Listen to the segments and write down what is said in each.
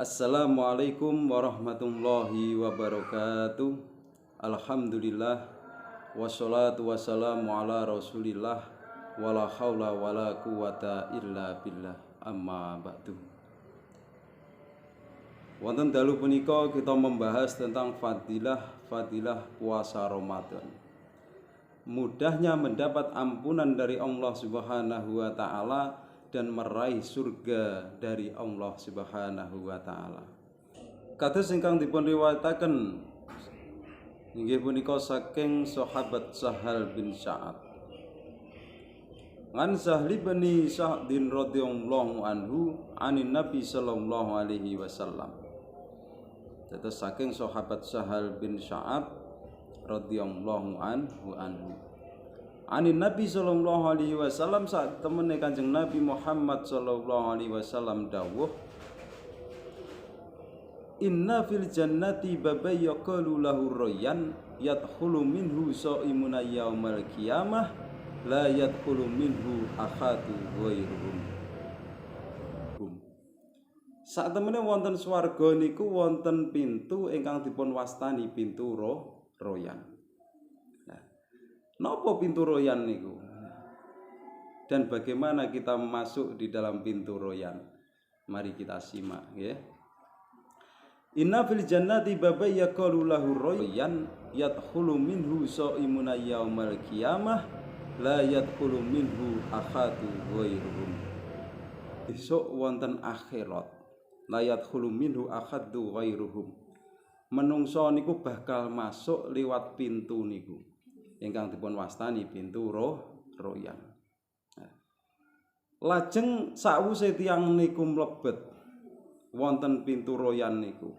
Assalamualaikum warahmatullahi wabarakatuh. Alhamdulillah wassalatu wassalamu ala rasulillah wala haula wala quwata illa billah amma ba'du. Wonten dalu punika kita membahas tentang fadilah puasa Ramadan. Mudahnya mendapat ampunan dari Allah Subhanahu wa taala dan meraih surga dari Allah Subhanahu wa taala. Kados ingkang dipun riwayataken inggih punika saking sahabat Sahal bin Sa'ad. An Sahli bin Sa'din radhiyallahu anhu anin Nabi sallallahu alaihi wasallam. Dados saking sahabat Sahal bin Sa'ad radhiyallahu anhu anin Nabi sallallahu alaihi wasallam saat temene Kanjeng Nabi Muhammad sallallahu alaihi wasallam dawuh, inna fil jannati baban yaqalu lahu rayyan yadkhulu minhu shaimun yaumal qiyamah la yadkhulu minhu ahadu ghairuhum. Saat temene wonten swarga niku wonten pintu ingkang dipun wastani pintu royan. Napa pintu royan niku? Dan bagaimana kita masuk di dalam pintu royan? Mari kita simak ya. Inna fil jannati baban yaqalu lahu rayyan yadkhulu minhu shaimun yaumal qiyamah la yadkhulu minhu ahadu ghairuhum. Besok wonten akhirat la yadkhulu minhu ahadu ghairuhum. Menungso niku bakal masuk liwat pintu niku ingkang dipun wastani pintu royan. Lajeng sawise tiyang niku mlebet wonten pintu royan niku.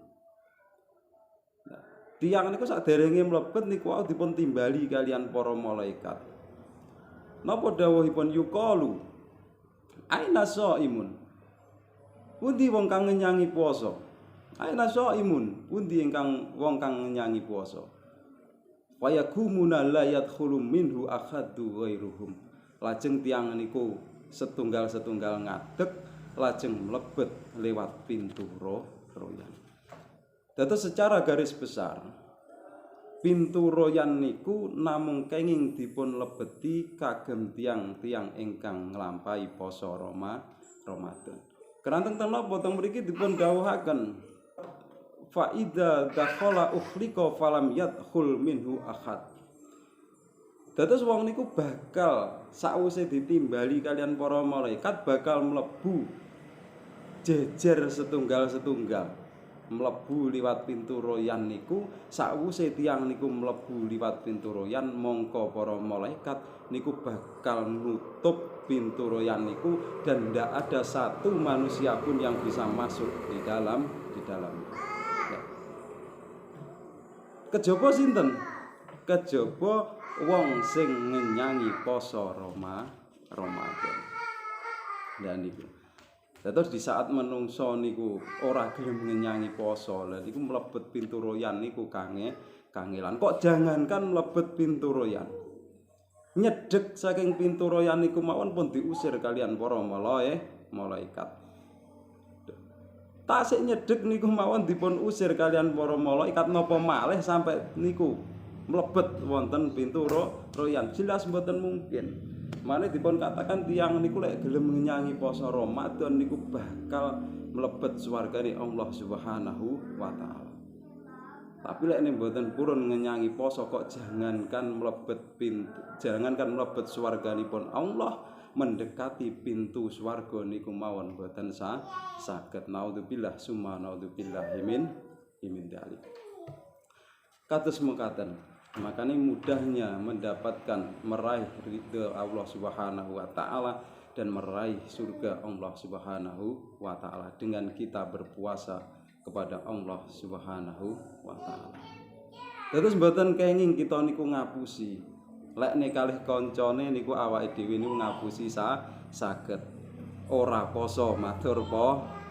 Tiyang niku saderenge mlebet niku wau dipun timbali kalian para malaikat. Napa dawuhipun yuqalu aina shaimun? Pundi wong kang ngenyangi puasa? Aina shaimun? Pundi ingkang wong kang ngenyangi puasa? Wayakumuna la yadkhulu minhu ahadu ghairuhum. Lajeng tiyang niku setunggal-setunggal ngadeg lajeng mlebet lewat pintu royan. Dados secara garis besar pintu royan niku namung kenging dipun lebeti kagem tiyang-tiyang ingkang nglampahi poso Ramadan. Keranten ten napa teng mriki dipun dawuhaken faida dakhala ukhliqa falam yadkhul minhu ahad. Dados wong niku bakal sakwise ditimbali kalian para malaikat bakal mlebu jejer setunggal-setunggal mlebu liwat pintu royan niku. Sakwise tiyang niku mlebu liwat pintu royan mongko para malaikat niku bakal nutup pintu royan niku dan tidak ada satu manusia pun yang bisa masuk di dalam. Kejaba sinten? Kejaba wong sing ngenyangi poso Ramadan. Dan niku. Terus di saat menungso niku ora gelem ngenyangi poso, lha niku mlebet pintu royan niku kangelan. Kok jangankan mlebet pintu royan. Nyedhek saking pintu royan niku mawon pun diusir kalian para malaikat. Tasik nyedhek niku mawon dipun usir kalian para malaikat napa malih sampai niku mlebet wonten pintu royan. Jelas mboten mungkin. Mane dipun katakan tiyang niku lek gelem ngenyangi poso Ramadan niku bakal mlebet swargane Allah Subhanahu wa taala. Tapi lek nek mboten purun ngenyangi poso kok jangankan mlebet swarganipun Allah, mendekati pintu swarga niku mawon boten saged. Naudzubillah summa naudzubillah min dzalik. Kados mekaten, makanya mudahnya mendapatkan meraih ridha Allah Subhanahu wa taala dan meraih surga Allah Subhanahu wa taala dengan kita berpuasa kepada Allah Subhanahu wa taala. Terus mboten kenging kita niku ngapusi. Lek nek kalih kancane niku awake dhewe niku ngapusi saged. Ora poso matur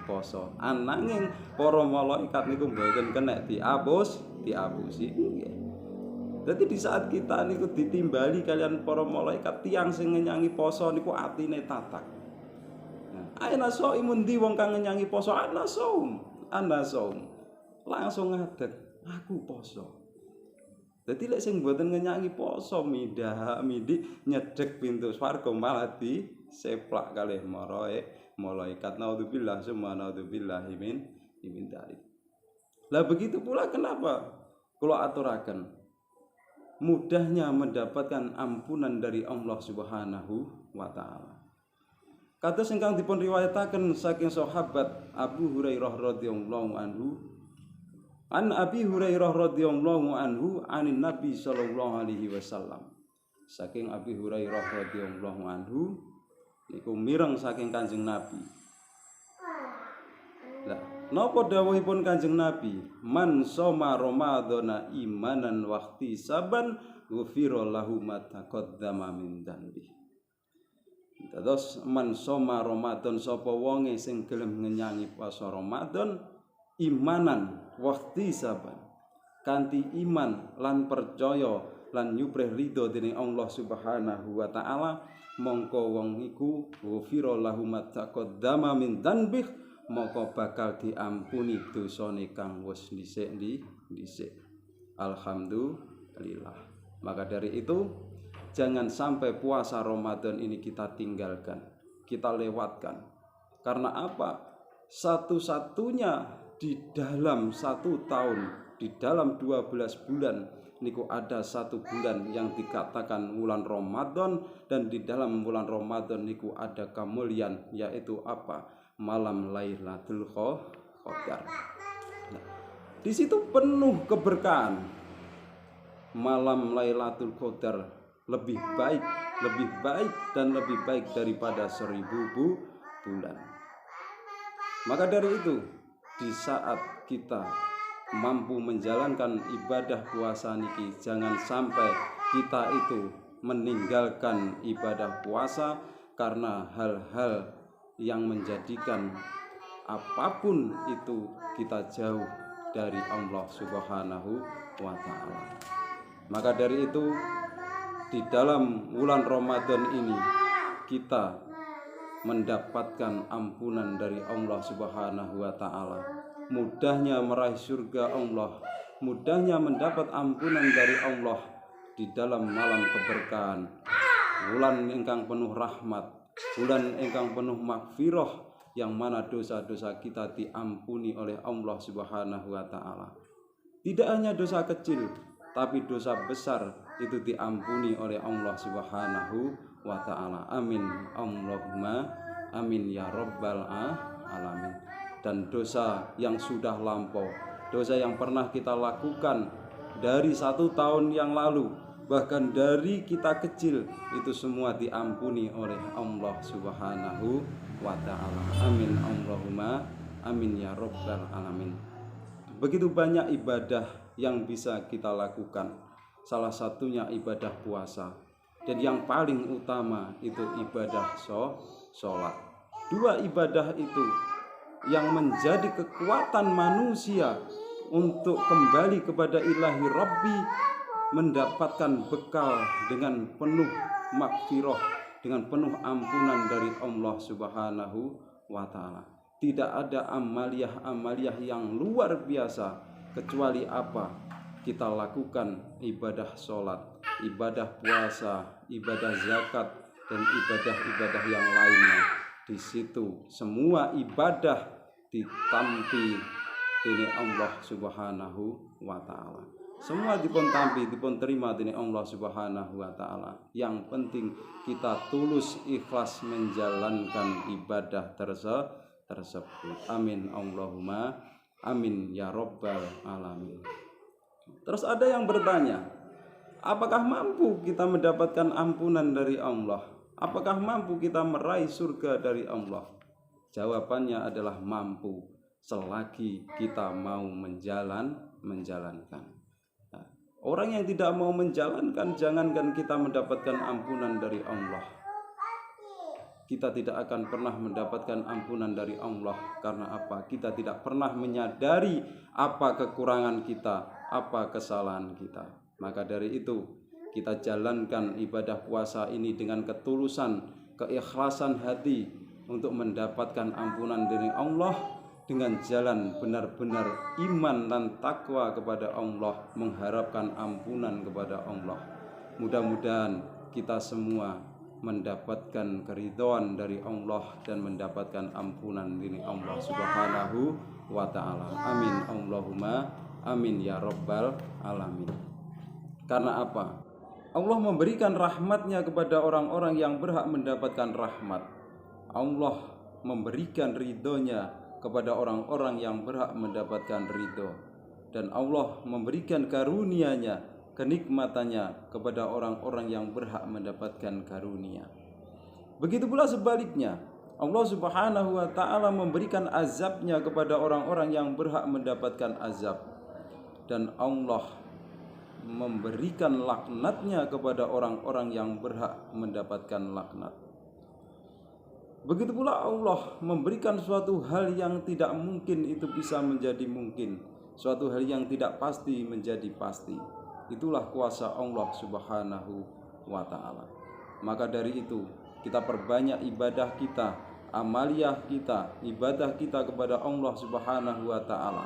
poso. Ananging para malaikat niku mboten kena diapusi. Nggih. Dadi di saat kita niku ditimbali kalian para malaikat tiyang sing ngenyangi poso niku atine tatak. Aina shaimun di wong kang ngenyangi poso ana saum. ana saum. Langsung ngadeg, aku poso. Dadi lek sing mboten ngenyangi poso midi nyedhek pintu swarga malah diseplak kalih malaikat. Naudzubillah summa naudzubillahi min dzalik. Lah begitu pula kenapa kula aturaken mudahnya mendapatkan ampunan dari Allah Subhanahu wa taala. Kados ingkang dipun riwayataken saking sahabat Abu Hurairah radhiyallahu anhu, An Abi Hurairah radhiyallahu anhu anin Nabi sallallahu alaihi wasallam. Saking Abi Hurairah radhiyallahu anhu niku mireng saking Kanjeng Nabi. Lah, napa dawuhipun Kanjeng Nabi? Man shoma ramadhana imanan wa ihtisaban ghufira lahu ma taqaddama min dzambi. Terus man shoma Ramadan sapa wonge sing gelem ngenyangi puasa Ramadan imanan waktu saban kanthi iman lan percaya lan nyuprih ridho dening Allah Subhanahu wa taala, mongko wong iku ghufira lahu ma taqaddama min dzanbih, mongko bakal diampuni dosane kang wis dhisik. Alhamdulillah. Maka dari itu jangan sampai puasa Ramadan ini kita tinggalkan, kita lewatkan. Karena apa? Satu-satunya di dalam 1 tahun, di dalam 12 bulan niku ada 1 bulan yang dikatakan bulan Ramadan, dan di dalam bulan Ramadan niku ada kemuliaan, yaitu apa? Malam Lailatul Qadar. Nah, di situ penuh keberkahan. Malam Lailatul Qadar lebih baik dan lebih baik daripada 1000 bulan. Maka dari itu, di saat kita mampu menjalankan ibadah puasa niki, jangan sampai kita itu meninggalkan ibadah puasa karena hal-hal yang menjadikan apapun itu kita jauh dari Allah Subhanahu wa taala. Maka dari itu, di dalam bulan Ramadan ini kita mendapatkan ampunan dari Allah Subhanahu wa taala. Mudahnya meraih surga Allah, mudahnya mendapat ampunan dari Allah di dalam malam keberkahan. Bulan ingkang penuh rahmat, bulan ingkang penuh magfirah, yang mana dosa-dosa kita diampuni oleh Allah Subhanahu wa taala. Tidak hanya dosa kecil, tapi dosa besar itu diampuni oleh Allah Subhanahu wa ta'ala. Amin Allahumma amin ya rabbal alamin. Dan dosa yang sudah lampau, dosa yang pernah kita lakukan dari 1 tahun yang lalu, bahkan dari kita kecil, itu semua diampuni oleh Allah Subhanahu wa ta'ala. Amin Allahumma amin ya rabbal alamin. Begitu banyak ibadah yang bisa kita lakukan, salah satunya ibadah puasa. Dan yang paling utama itu ibadah sholat. 2 ibadah itu yang menjadi kekuatan manusia untuk kembali kepada ilahi Rabbi, mendapatkan bekal dengan penuh magfirah, dengan penuh ampunan dari Allah Subhanahu wa ta'ala. Tidak ada amaliyah yang luar biasa kecuali apa? Kita lakukan ibadah sholat, ibadah puasa, ibadah zakat, dan ibadah-ibadah yang lainnya. Di situ semua ibadah ditampi dening Allah Subhanahu wa ta'ala. Semua dipun tampi, dipun terima dening Allah Subhanahu wa ta'ala. Yang penting kita tulus ikhlas menjalankan ibadah tersebut. Amin Allahumma amin ya rabbal alamin. Terus ada yang bertanya, apakah mampu kita mendapatkan ampunan dari Allah? Apakah mampu kita meraih surga dari Allah? Jawabannya adalah mampu, selagi kita mau menjalankan. Nah, orang yang tidak mau menjalankan, jangankan kita mendapatkan ampunan dari Allah, kita tidak akan pernah mendapatkan ampunan dari Allah. Karena apa? Kita tidak pernah menyadari apa kekurangan kita, apa kesalahan kita. Maka dari itu, kita jalankan ibadah puasa ini dengan ketulusan, keikhlasan hati untuk mendapatkan ampunan dari Allah dengan jalan benar-benar iman dan takwa kepada Allah, mengharapkan ampunan kepada Allah. Mudah-mudahan kita semua mendapatkan keridhaan dari Allah dan mendapatkan ampunan dari Allah Subhanahu wa ta'ala. Amin Allahumma amin ya rabbal alamin. Karena apa? Allah memberikan rahmatnya kepada orang-orang yang berhak mendapatkan rahmat. Allah memberikan ridhonya kepada orang-orang yang berhak mendapatkan ridho. Dan Allah memberikan karunia-Nya, kenikmatannya kepada orang-orang yang berhak mendapatkan karunia. Begitu pula sebaliknya, Allah Subhanahu wa ta'ala memberikan azabnya kepada orang-orang yang berhak mendapatkan azab. Dan Allah memberikan laknatnya kepada orang-orang yang berhak mendapatkan laknat. Begitu pula Allah memberikan suatu hal yang tidak mungkin itu bisa menjadi mungkin, suatu hal yang tidak pasti menjadi pasti. Itulah kuasa Allah Subhanahu wa ta'ala. Maka dari itu kita perbanyak ibadah kita, amaliyah kita, ibadah kita kepada Allah Subhanahu wa ta'ala.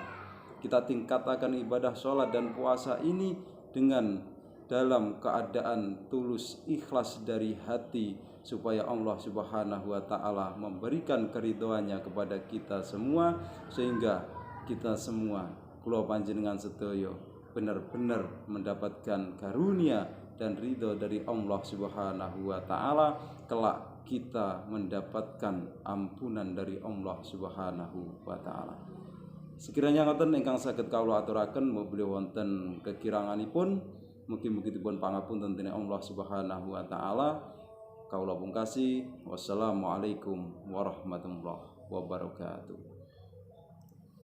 Kita tingkatkan ibadah sholat dan puasa ini dengan dalam keadaan tulus ikhlas dari hati, supaya Allah Subhanahu wa ta'ala memberikan keridhoannya kepada kita semua, sehingga kita semua kula panjenengan sedaya benar-benar mendapatkan karunia dan ridho dari Allah Subhanahu wa ta'ala. Kelak kita mendapatkan ampunan dari Allah Subhanahu wa ta'ala. Sekiranya ngoten ingkang saged kawula aturaken mobile wonten kekiranganipun, mugi-mugi dipun pangapunten dening Allah Subhanahu wa taala. Kawula pungkasi, wassalamualaikum warahmatullahi wabarakatuh.